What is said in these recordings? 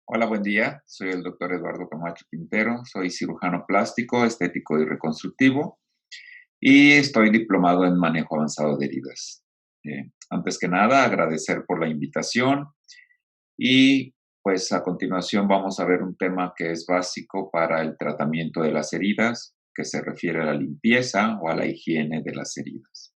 Hola, buen día. Soy el doctor Eduardo Camacho Quintero. Soy cirujano plástico, estético y reconstructivo y estoy diplomado en manejo avanzado de heridas. Antes que nada, agradecer por la invitación y pues a continuación vamos a ver un tema que es básico para el tratamiento de las heridas, que se refiere a la limpieza o a la higiene de las heridas.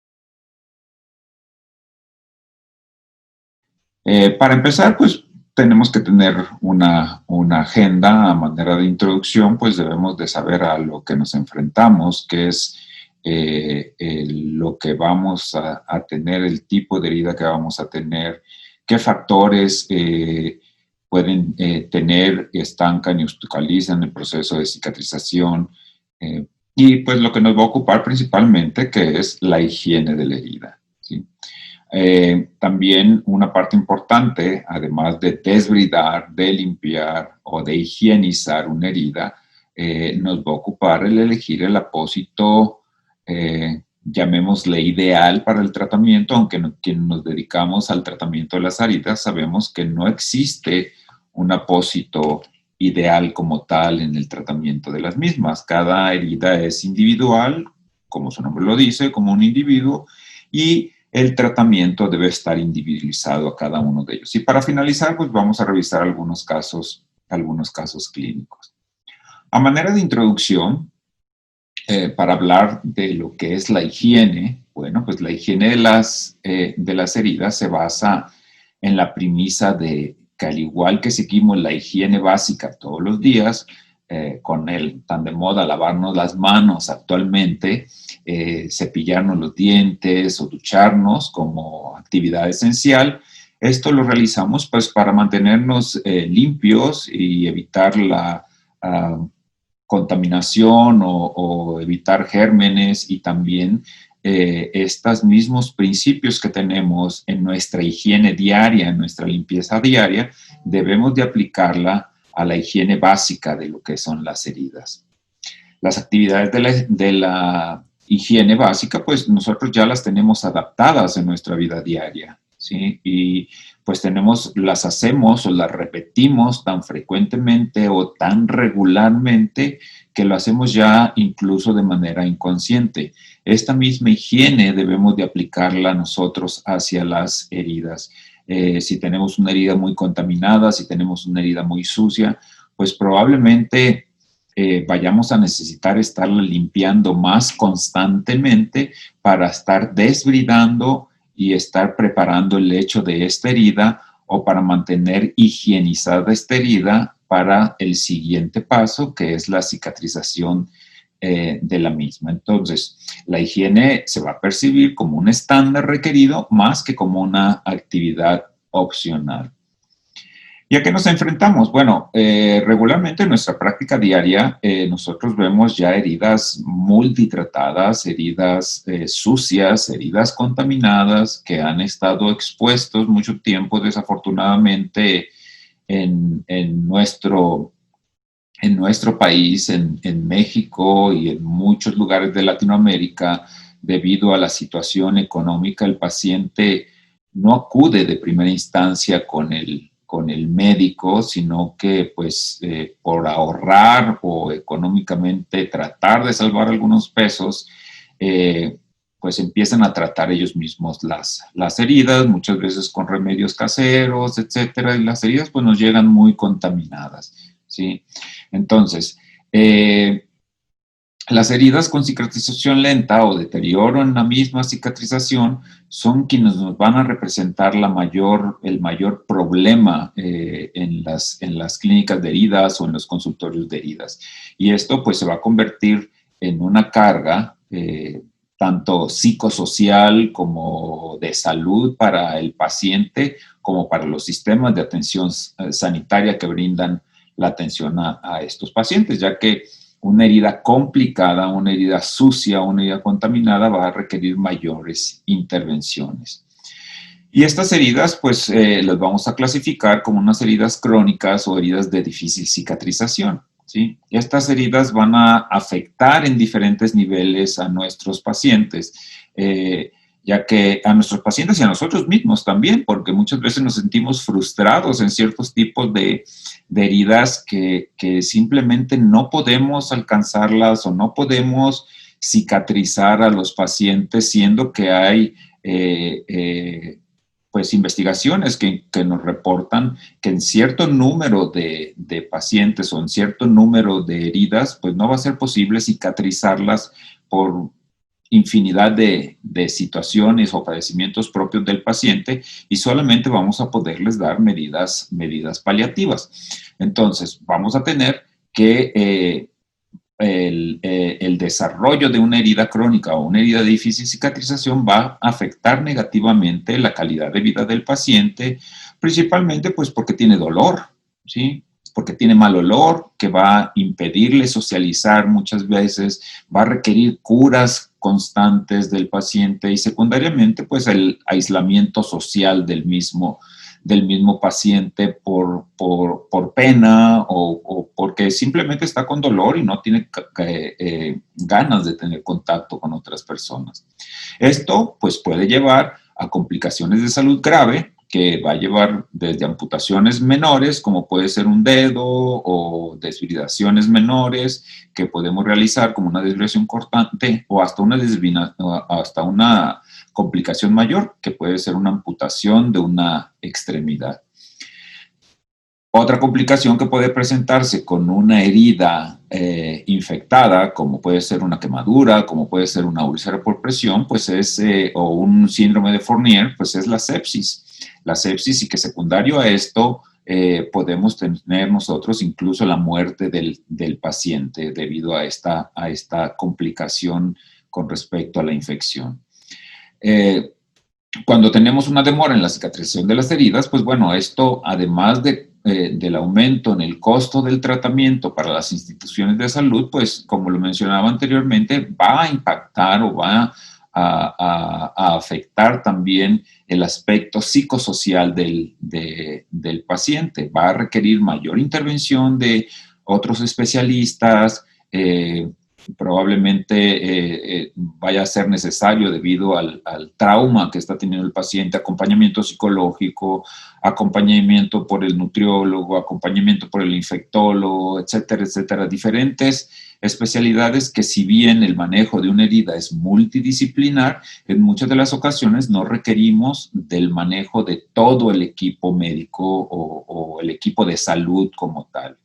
Para empezar, pues tenemos que tener una agenda a manera de introducción, pues debemos de saber a lo que nos enfrentamos, qué es lo que vamos a tener, el tipo de herida que vamos a tener, qué factores pueden tener, estancan y obstaculizan el proceso de cicatrización, y pues lo que nos va a ocupar principalmente, que es la higiene de la herida, ¿sí? También una parte importante, además de desbridar, de limpiar o de higienizar una herida, nos va a ocupar el elegir el apósito, llamémosle ideal para el tratamiento, aunque quienes nos dedicamos al tratamiento de las heridas sabemos que no existe un apósito ideal como tal en el tratamiento de las mismas. Cada herida es individual, como su nombre lo dice, como un individuo, y el tratamiento debe estar individualizado a cada uno de ellos. Y para finalizar, pues vamos a revisar algunos casos clínicos. A manera de introducción, para hablar de lo que es la higiene, bueno, pues la higiene de las heridas se basa en la premisa de que al igual que seguimos la higiene básica todos los días, con el tan de moda lavarnos las manos actualmente, cepillarnos los dientes o ducharnos como actividad esencial. Esto lo realizamos pues para mantenernos limpios y evitar la contaminación o evitar gérmenes, y también estos mismos principios que tenemos en nuestra higiene diaria, en nuestra limpieza diaria, debemos de aplicarla a la higiene básica de lo que son las heridas. Las actividades de la higiene básica, pues nosotros ya las tenemos adaptadas en nuestra vida diaria, ¿sí? Y pues las hacemos o las repetimos tan frecuentemente o tan regularmente que lo hacemos ya incluso de manera inconsciente. Esta misma higiene debemos de aplicarla nosotros hacia las heridas. Si tenemos una herida muy contaminada, si tenemos una herida muy sucia, pues probablemente vayamos a necesitar estarla limpiando más constantemente para estar desbridando y estar preparando el lecho de esta herida, o para mantener higienizada esta herida para el siguiente paso, que es la cicatrización de la misma. Entonces, la higiene se va a percibir como un estándar requerido más que como una actividad opcional. ¿Y a qué nos enfrentamos? Bueno, regularmente en nuestra práctica diaria nosotros vemos ya heridas multitratadas, heridas sucias, heridas contaminadas que han estado expuestos mucho tiempo desafortunadamente en nuestro país, en México y en muchos lugares de Latinoamérica. Debido a la situación económica, el paciente no acude de primera instancia con el médico, sino que pues por ahorrar o económicamente tratar de salvar algunos pesos, pues empiezan a tratar ellos mismos las heridas, muchas veces con remedios caseros, etcétera, y las heridas pues nos llegan muy contaminadas, ¿sí? Entonces, las heridas con cicatrización lenta o deterioro en la misma cicatrización son quienes nos van a representar el mayor problema en las clínicas de heridas o en los consultorios de heridas. Y esto pues se va a convertir en una carga tanto psicosocial como de salud para el paciente, como para los sistemas de atención sanitaria que brindan la atención a estos pacientes, ya que una herida complicada, una herida sucia, una herida contaminada va a requerir mayores intervenciones. Y estas heridas, pues, las vamos a clasificar como unas heridas crónicas o heridas de difícil cicatrización, ¿sí? Estas heridas van a afectar en diferentes niveles a nuestros pacientes. ya que a nuestros pacientes y a nosotros mismos también, porque muchas veces nos sentimos frustrados en ciertos tipos de heridas que simplemente no podemos alcanzarlas o no podemos cicatrizar a los pacientes, siendo que hay pues investigaciones que nos reportan que en cierto número de pacientes o en cierto número de heridas, pues no va a ser posible cicatrizarlas por infinidad de situaciones o padecimientos propios del paciente y solamente vamos a poderles dar medidas paliativas. Entonces, vamos a tener que el desarrollo de una herida crónica o una herida de difícil cicatrización va a afectar negativamente la calidad de vida del paciente, principalmente pues porque tiene dolor, ¿sí? Porque tiene mal olor, que va a impedirle socializar muchas veces, va a requerir curas constantes del paciente y secundariamente pues el aislamiento social del mismo paciente por pena o porque simplemente está con dolor y no tiene ganas de tener contacto con otras personas. Esto pues puede llevar a complicaciones de salud grave que va a llevar desde amputaciones menores, como puede ser un dedo, o desviridaciones menores que podemos realizar como una desviación cortante, o hasta una complicación mayor, que puede ser una amputación de una extremidad. Otra complicación que puede presentarse con una herida infectada, como puede ser una quemadura, como puede ser una úlcera por presión, pues o un síndrome de Fournier, pues es la sepsis. La sepsis, y que secundario a esto podemos tener nosotros incluso la muerte del paciente debido a esta complicación con respecto a la infección. Cuando tenemos una demora en la cicatrización de las heridas, pues bueno, esto además del aumento en el costo del tratamiento para las instituciones de salud, pues como lo mencionaba anteriormente, va a impactar o va a afectar también el aspecto psicosocial del paciente. Va a requerir mayor intervención de otros especialistas, probablemente vaya a ser necesario debido al trauma que está teniendo el paciente, acompañamiento psicológico, acompañamiento por el nutriólogo, acompañamiento por el infectólogo, etcétera, etcétera. Diferentes especialidades que, si bien el manejo de una herida es multidisciplinar, en muchas de las ocasiones no requerimos del manejo de todo el equipo médico o el equipo de salud como tal.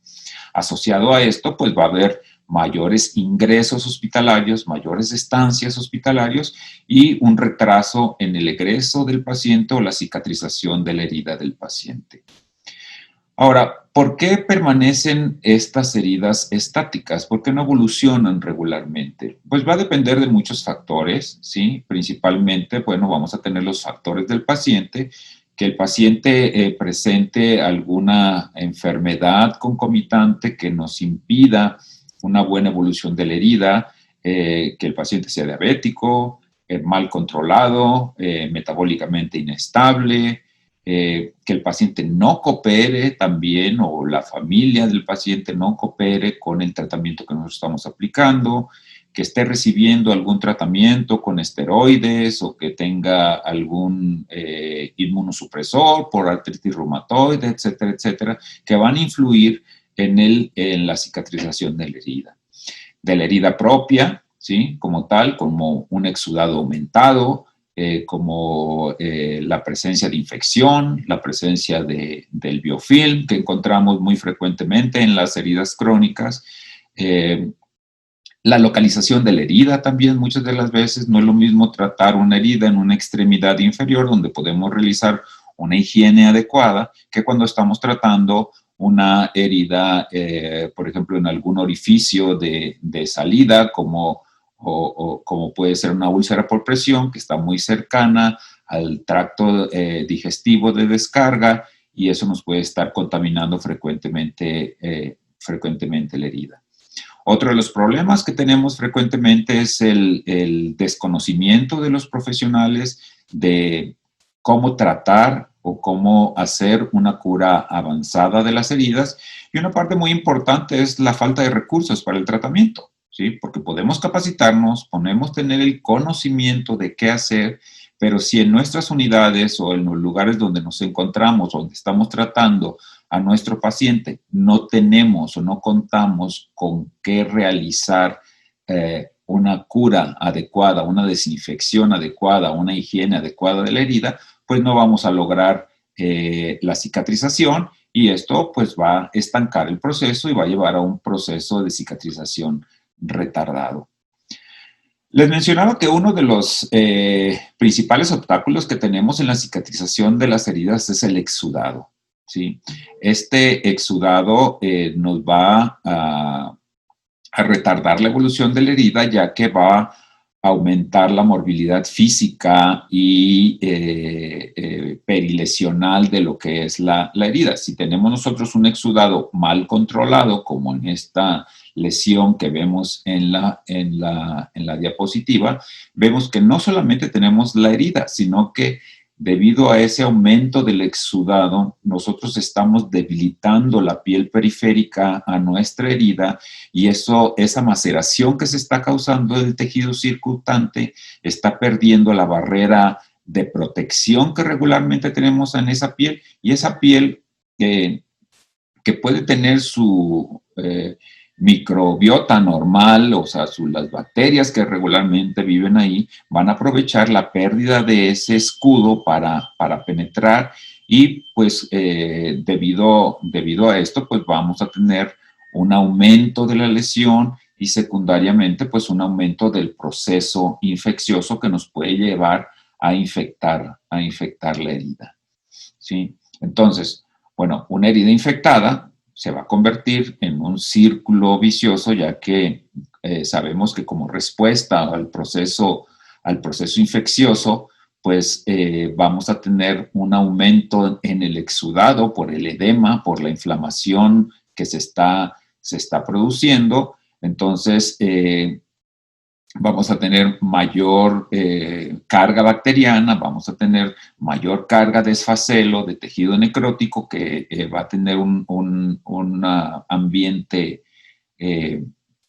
Asociado a esto, pues va a haber mayores ingresos hospitalarios, mayores estancias hospitalarios y un retraso en el egreso del paciente o la cicatrización de la herida del paciente. Ahora, ¿por qué permanecen estas heridas estáticas? ¿Por qué no evolucionan regularmente? Pues va a depender de muchos factores, ¿sí? Principalmente, bueno, vamos a tener los factores del paciente, que el paciente presente alguna enfermedad concomitante que nos impida una buena evolución de la herida, que el paciente sea diabético, mal controlado, metabólicamente inestable, que el paciente no coopere también o la familia del paciente no coopere con el tratamiento que nosotros estamos aplicando, que esté recibiendo algún tratamiento con esteroides o que tenga algún inmunosupresor por artritis reumatoide, etcétera, etcétera, que van a influir en la cicatrización de la herida propia, ¿sí? Como tal, como un exudado aumentado, como la presencia de infección, la presencia del biofilm que encontramos muy frecuentemente en las heridas crónicas, la localización de la herida también muchas de las veces. No es lo mismo tratar una herida en una extremidad inferior donde podemos realizar una higiene adecuada que cuando estamos tratando una herida, por ejemplo, en algún orificio de salida, como puede ser una úlcera por presión, que está muy cercana al tracto digestivo de descarga, y eso nos puede estar contaminando frecuentemente la herida. Otro de los problemas que tenemos frecuentemente es el desconocimiento de los profesionales de cómo tratar o cómo hacer una cura avanzada de las heridas. Y una parte muy importante es la falta de recursos para el tratamiento, ¿sí? Porque podemos capacitarnos, podemos tener el conocimiento de qué hacer, Pero si en nuestras unidades o en los lugares donde nos encontramos, donde estamos tratando a nuestro paciente, no tenemos o no contamos con qué realizar una cura adecuada, una desinfección adecuada, una higiene adecuada de la herida, pues no vamos a lograr la cicatrización, y esto pues va a estancar el proceso y va a llevar a un proceso de cicatrización retardado. Les mencionaba que uno de los principales obstáculos que tenemos en la cicatrización de las heridas es el exudado, ¿sí? Este exudado nos va a retardar la evolución de la herida, ya que va a aumentar la morbilidad física y perilesional de lo que es la herida. Si tenemos nosotros un exudado mal controlado, como en esta lesión que vemos en la diapositiva, vemos que no solamente tenemos la herida, sino que debido a ese aumento del exudado, nosotros estamos debilitando la piel periférica a nuestra herida, y esa maceración que se está causando del tejido circundante está perdiendo la barrera de protección que regularmente tenemos en esa piel, y esa piel que puede tener su microbiota normal, o sea, las bacterias que regularmente viven ahí, van a aprovechar la pérdida de ese escudo para penetrar, y pues debido a esto, pues vamos a tener un aumento de la lesión y secundariamente pues un aumento del proceso infeccioso que nos puede llevar a infectar la herida, ¿sí? Entonces, bueno, una herida infectada se va a convertir en un círculo vicioso, ya que sabemos que como respuesta al proceso infeccioso, pues vamos a tener un aumento en el exudado por el edema, por la inflamación que se está produciendo. Entonces, vamos a tener mayor carga bacteriana, vamos a tener mayor carga de esfacelo, de tejido necrótico, que va a tener un ambiente,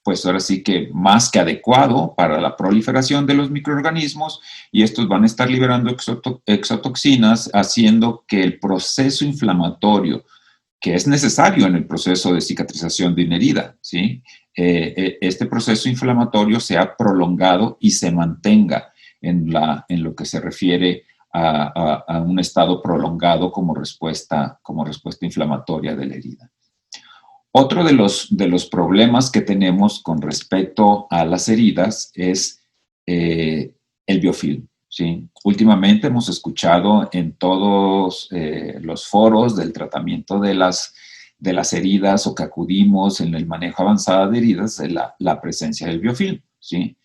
pues ahora sí que más que adecuado para la proliferación de los microorganismos, y estos van a estar liberando exotoxinas, haciendo que el proceso inflamatorio, que es necesario en el proceso de cicatrización de una herida, ¿sí? Este proceso inflamatorio sea prolongado y se mantenga en lo que se refiere a un estado prolongado como respuesta inflamatoria de la herida. Otro de los problemas que tenemos con respecto a las heridas es el biofilm, ¿sí? Últimamente hemos escuchado en todos los foros del tratamiento de las heridas, o que acudimos en el manejo avanzado de heridas, la presencia del biofilm, ¿sí?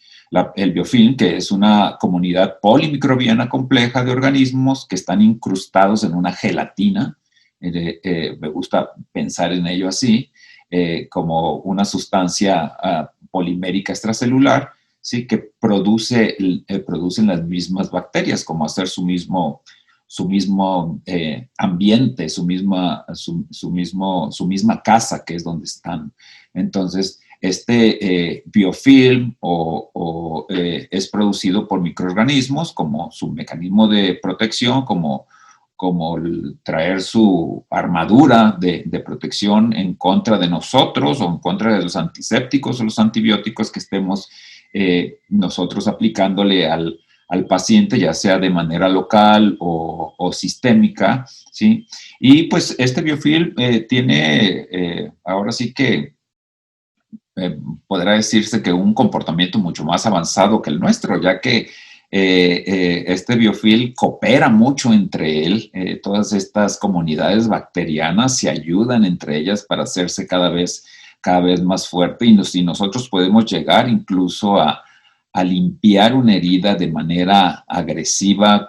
El biofilm, que es una comunidad polimicrobiana compleja de organismos que están incrustados en una gelatina. Me gusta pensar en ello así, como una sustancia polimérica extracelular, ¿sí? Que producen las mismas bacterias, como hacer su mismo ambiente, su misma casa, que es donde están. Entonces, este biofilm es producido por microorganismos como su mecanismo de protección, como traer su armadura de protección en contra de nosotros, o en contra de los antisépticos o los antibióticos que estemos nosotros aplicándole al paciente, ya sea de manera local o sistémica, ¿sí? Y pues este biofilm tiene, ahora sí que podrá decirse que un comportamiento mucho más avanzado que el nuestro, ya que este biofilm coopera mucho entre él. Todas estas comunidades bacterianas se ayudan entre ellas para hacerse cada vez más fuerte, y nosotros podemos llegar incluso a limpiar una herida de manera agresiva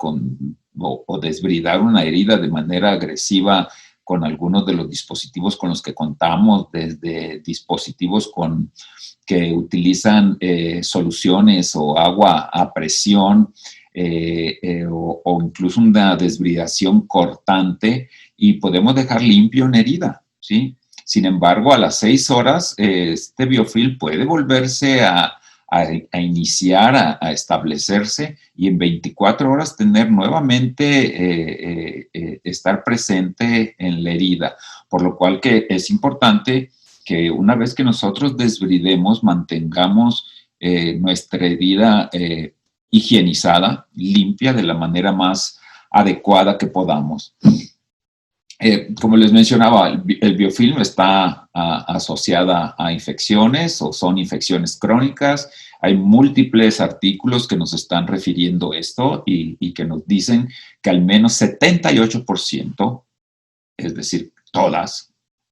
o desbridar una herida de manera agresiva con algunos de los dispositivos con los que contamos, desde dispositivos que utilizan soluciones o agua a presión, o incluso una desbridación cortante, y podemos dejar limpio una herida, ¿sí? Sin embargo, a las 6 horas, este biofilm puede volverse a a iniciar, a establecerse y en 24 horas tener nuevamente, estar presente en la herida. Por lo cual que es importante que una vez que nosotros desbridemos, mantengamos nuestra herida higienizada, limpia de la manera más adecuada que podamos. Como les mencionaba, el biofilm está asociada a infecciones o son infecciones crónicas. Hay múltiples artículos que nos están refiriendo esto y que nos dicen que al menos 78%, es decir, todas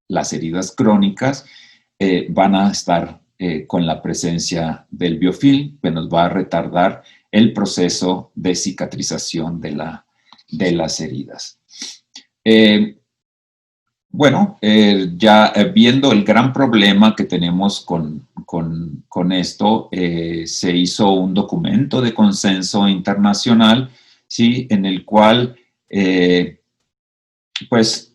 las heridas crónicas van a estar con la presencia del biofilm, que nos va a retardar el proceso de cicatrización de las heridas. Bueno, ya viendo el gran problema que tenemos con esto, se hizo un documento de consenso internacional, ¿sí? En el cual, pues,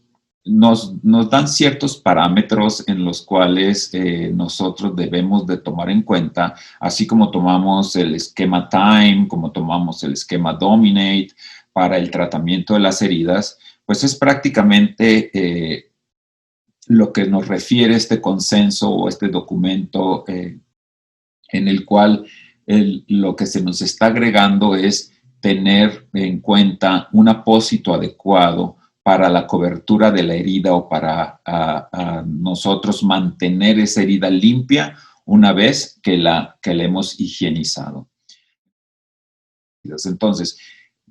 nos dan ciertos parámetros en los cuales nosotros debemos de tomar en cuenta, así como tomamos el esquema TIME, como tomamos el esquema DOMINATE para el tratamiento de las heridas, pues es prácticamente lo que nos refiere este consenso o este documento en el cual lo que se nos está agregando es tener en cuenta un apósito adecuado para la cobertura de la herida o para nosotros mantener esa herida limpia una vez que la hemos higienizado. Entonces,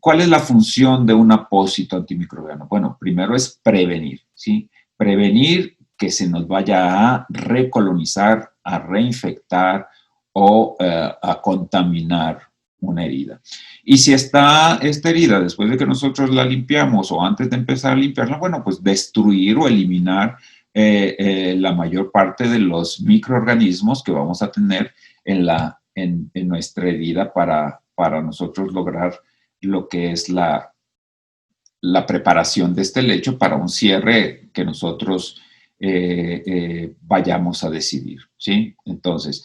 ¿cuál es la función de un apósito antimicrobiano? Bueno, primero es prevenir, ¿sí? Prevenir que se nos vaya a recolonizar, a reinfectar o a contaminar una herida. Y si está esta herida, después de que nosotros la limpiamos o antes de empezar a limpiarla, bueno, pues destruir o eliminar la mayor parte de los microorganismos que vamos a tener en nuestra herida para nosotros lograr lo que es la preparación de este lecho para un cierre que nosotros vayamos a decidir, ¿sí? Entonces,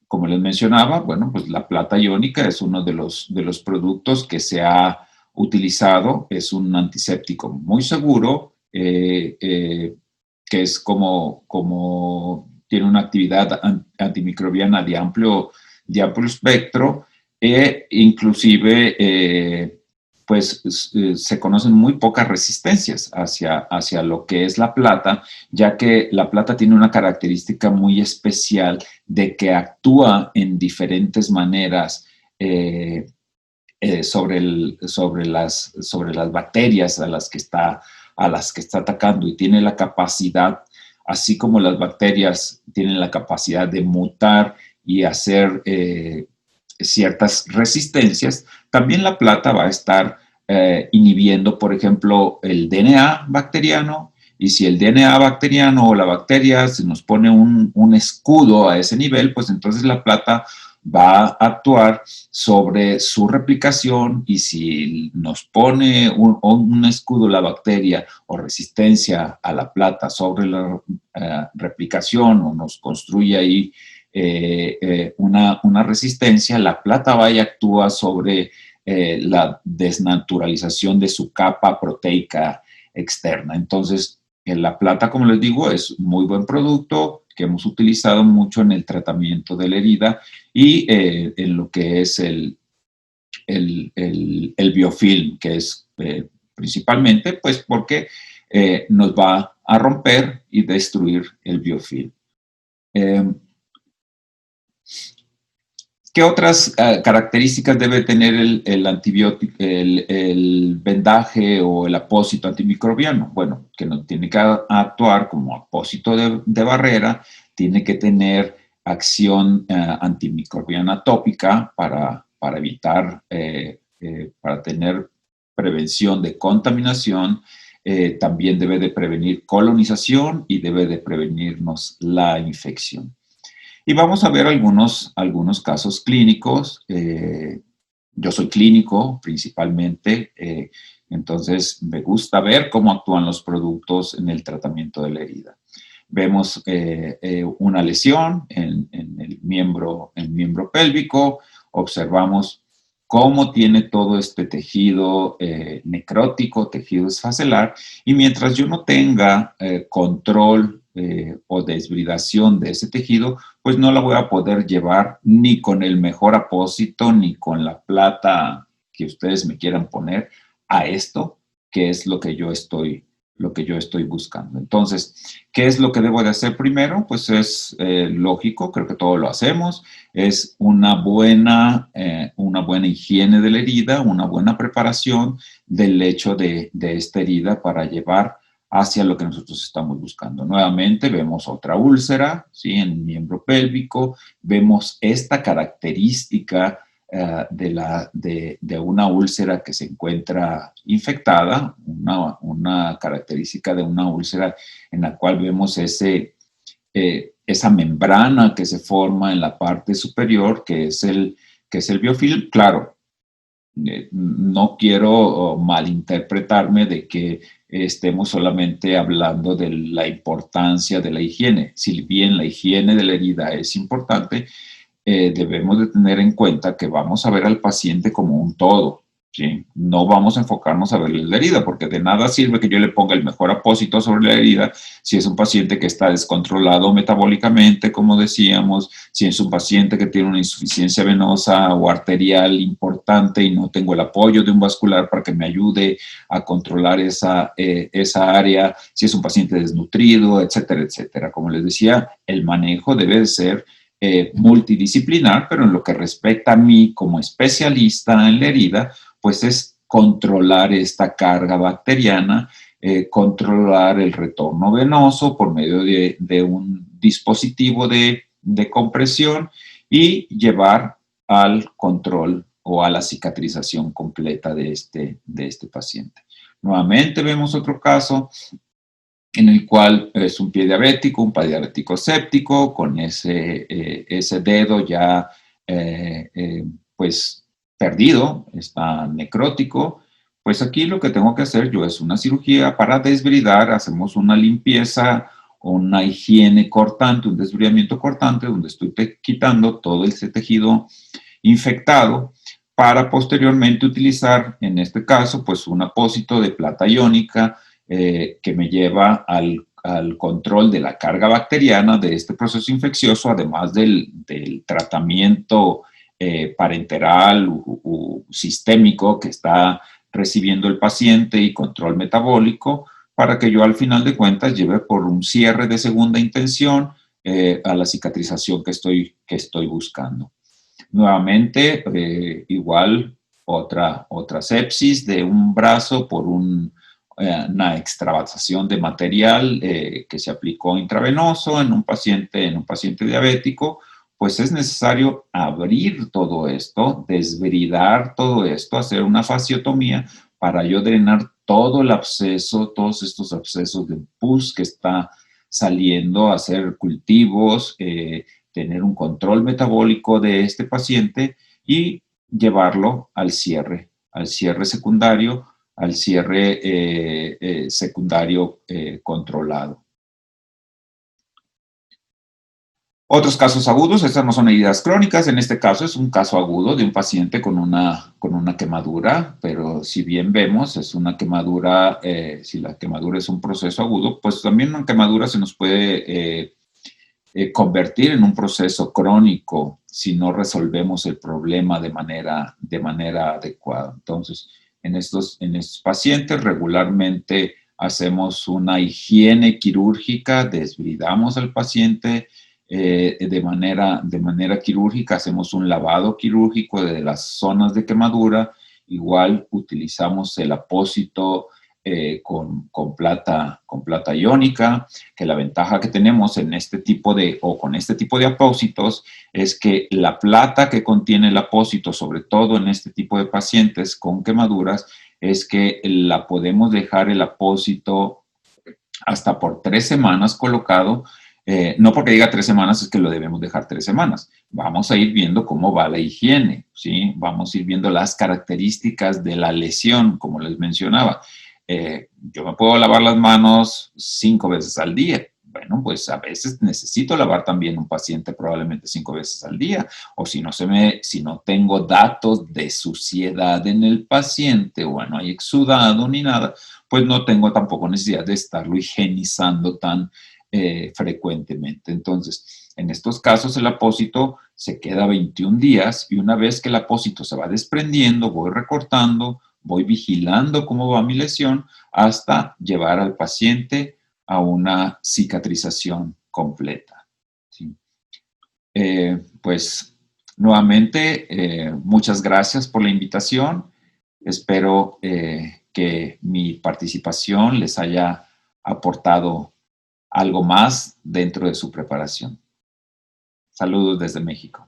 como les mencionaba, bueno, pues la plata iónica es uno de los productos que se ha utilizado, es un antiséptico muy seguro, que es como tiene una actividad antimicrobiana de amplio espectro e inclusive pues se conocen muy pocas resistencias hacia lo que es la plata, ya que la plata tiene una característica muy especial de que actúa en diferentes maneras sobre las bacterias a las que está atacando y tiene la capacidad, así como las bacterias tienen la capacidad de mutar y hacer ciertas resistencias, también la plata va a estar inhibiendo, por ejemplo, el DNA bacteriano, y si el DNA bacteriano o la bacteria se nos pone un escudo a ese nivel, pues entonces la plata va a actuar sobre su replicación, y si nos pone un escudo la bacteria o resistencia a la plata sobre la replicación o nos construye ahí una resistencia, la plata va y actúa sobre la desnaturalización de su capa proteica externa. Entonces, la plata, como les digo, es un muy buen producto que hemos utilizado mucho en el tratamiento de la herida y en lo que es el biofilm, que es principalmente pues porque nos va a romper y destruir el biofilm. ¿Qué otras características debe tener el antibiótico, el vendaje o el apósito antimicrobiano? Bueno, que no tiene que actuar como apósito de barrera, tiene que tener acción antimicrobiana tópica para evitar, para tener prevención de contaminación. También debe de prevenir colonización y debe de prevenirnos la infección. Y vamos a ver algunos casos clínicos. Yo soy clínico principalmente, entonces me gusta ver cómo actúan los productos en el tratamiento de la herida. vemos una lesión en el miembro pélvico, observamos cómo tiene todo este tejido necrótico, tejido esfacelar, y mientras yo no tenga control o desbridación de ese tejido, pues no la voy a poder llevar ni con el mejor apósito, ni con la plata que ustedes me quieran poner a esto, que es lo que yo estoy buscando. Entonces, ¿qué es lo que debo de hacer primero? Pues es lógico, creo que todos lo hacemos, es una buena higiene de la herida, una buena preparación del lecho de esta herida para llevar hacia lo que nosotros estamos buscando. Nuevamente vemos otra úlcera, ¿sí? En el miembro pélvico, vemos esta característica de una úlcera que se encuentra infectada, una característica de una úlcera en la cual vemos esa membrana que se forma en la parte superior, que es el biofilm. Claro, no quiero malinterpretarme de que estemos solamente hablando de la importancia de la higiene. Si bien la higiene de la herida es importante, debemos de tener en cuenta que vamos a ver al paciente como un todo, ¿sí? No vamos a enfocarnos a verle la herida, porque de nada sirve que yo le ponga el mejor apósito sobre la herida si es un paciente que está descontrolado metabólicamente, como decíamos, si es un paciente que tiene una insuficiencia venosa o arterial importante y no tengo el apoyo de un vascular para que me ayude a controlar esa área, si es un paciente desnutrido, etcétera, etcétera. Como les decía, el manejo debe de ser multidisciplinar, pero en lo que respecta a mí como especialista en la herida, pues es controlar esta carga bacteriana, controlar el retorno venoso por medio de un dispositivo de compresión y llevar al control o a la cicatrización completa de este paciente. Nuevamente vemos otro caso en el cual es un pie diabético, un pie diabético séptico, con ese dedo ya pues perdido, está necrótico. Pues aquí lo que tengo que hacer yo es una cirugía para desbridar, hacemos una limpieza, una higiene cortante, un desbridamiento cortante, donde estoy quitando todo ese tejido infectado para posteriormente utilizar, en este caso, pues un apósito de plata iónica, que me lleva al control de la carga bacteriana de este proceso infeccioso, además del tratamiento parenteral u sistémico que está recibiendo el paciente y control metabólico, para que yo al final de cuentas lleve por un cierre de segunda intención a la cicatrización que estoy buscando. Nuevamente, igual otra sepsis de un brazo por una extravasación de material que se aplicó intravenoso en un paciente diabético, pues es necesario abrir todo esto, desbridar todo esto, hacer una fasciotomía para yo drenar todo el absceso, todos estos abscesos de pus que está saliendo, hacer cultivos, tener un control metabólico de este paciente y llevarlo al cierre secundario, al cierre secundario controlado. Otros casos agudos, estas no son heridas crónicas, en este caso es un caso agudo de un paciente con una quemadura, pero si bien vemos, es una quemadura, si la quemadura es un proceso agudo, pues también una quemadura se nos puede convertir en un proceso crónico si no resolvemos el problema de manera adecuada. Entonces, en estos pacientes regularmente hacemos una higiene quirúrgica, desbridamos al paciente de manera quirúrgica, hacemos un lavado quirúrgico de las zonas de quemadura, igual utilizamos el apósito con plata iónica, que la ventaja que tenemos en con este tipo de apósitos es que la plata que contiene el apósito, sobre todo en este tipo de pacientes con quemaduras, es que la podemos dejar el apósito hasta por 3 semanas colocado. No porque diga 3 semanas es que lo debemos dejar 3 semanas. Vamos a ir viendo cómo va la higiene, ¿sí? Vamos a ir viendo las características de la lesión, como les mencionaba. Yo me puedo lavar las manos 5 veces al día. Bueno, pues a veces necesito lavar también un paciente probablemente 5 veces al día, o si no tengo datos de suciedad en el paciente, o no hay exudado ni nada, pues no tengo tampoco necesidad de estarlo higienizando tan frecuentemente. Entonces, en estos casos el apósito se queda 21 días y una vez que el apósito se va desprendiendo, voy recortando, voy vigilando cómo va mi lesión hasta llevar al paciente a una cicatrización completa. ¿Sí? Pues nuevamente, muchas gracias por la invitación. Espero que mi participación les haya aportado algo más dentro de su preparación. Saludos desde México.